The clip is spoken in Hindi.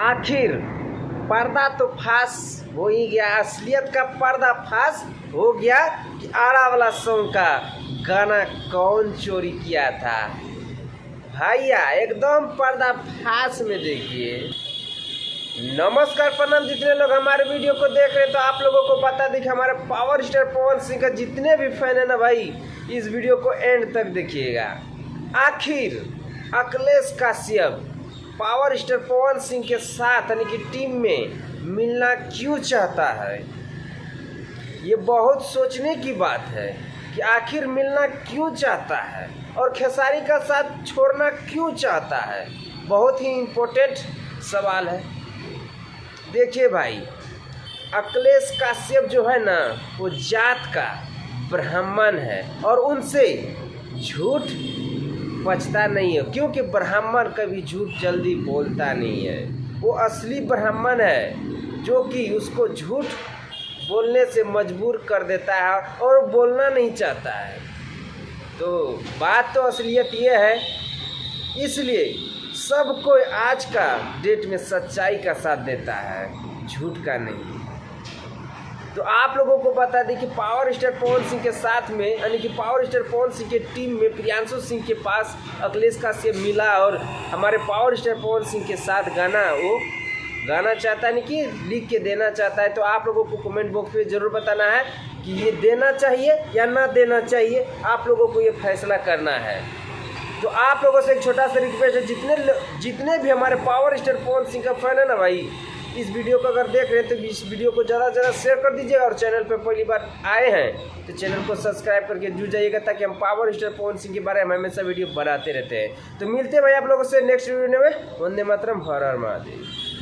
आखिर पर्दा तो फास हो ही गया, असलियत का पर्दा फास हो गया कि आरा वाला सॉन्ग का गाना कौन चोरी किया था। भैया एकदम पर्दा फास में देखिए। नमस्कार प्रणाम, जितने लोग हमारे वीडियो को देख रहे हैं तो आप लोगों को बता दें कि हमारे पावर स्टार पवन सिंह का जितने भी फैन है ना भाई, इस वीडियो को एंड तक देखिएगा। आखिर अखिलेश कश्यप पावर स्टार पवन सिंह के साथ यानी कि टीम में मिलना क्यों चाहता है, ये बहुत सोचने की बात है कि आखिर मिलना क्यों चाहता है और खेसारी का साथ छोड़ना क्यों चाहता है। बहुत ही इम्पोर्टेंट सवाल है। देखिए भाई, अखिलेश कश्यप जो है ना वो जात का ब्राह्मण है और उनसे झूठ बचता नहीं है, क्योंकि ब्राह्मण कभी झूठ जल्दी बोलता नहीं है। वो असली ब्राह्मण है जो कि उसको झूठ बोलने से मजबूर कर देता है और बोलना नहीं चाहता है। तो बात तो असलियत ये है, इसलिए सब कोई आज का डेट में सच्चाई का साथ देता है, झूठ का नहीं। तो आप लोगों को बता दें कि पावर स्टार पवन सिंह के साथ में यानी कि पावर स्टार पवन सिंह के टीम में प्रियांशु सिंह के पास अखिलेश कश्यप मिला और हमारे पावर स्टार पवन सिंह के साथ वो गाना चाहता है, यानी कि लिख के देना चाहता है। तो आप लोगों को कमेंट बॉक्स में ज़रूर बताना है कि ये देना चाहिए या ना देना चाहिए, आप लोगों को ये फैसला करना है। तो आप लोगों से एक छोटा सा रिक्वेस्ट है, जितने भी हमारे पावर स्टार पवन सिंह का फैन है ना भाई, इस वीडियो को अगर देख रहे हैं तो इस वीडियो को ज़रा शेयर कर दीजिएगा और चैनल पर पहली बार आए हैं तो चैनल को सब्सक्राइब करके जुड़ जाइएगा, ताकि हम पावर स्टार पवन सिंह के बारे में हमेशा वीडियो बनाते रहते हैं। तो मिलते हैं भाई आप लोगों से नेक्स्ट वीडियो में। वंदे मातरम, हर हर महादेव।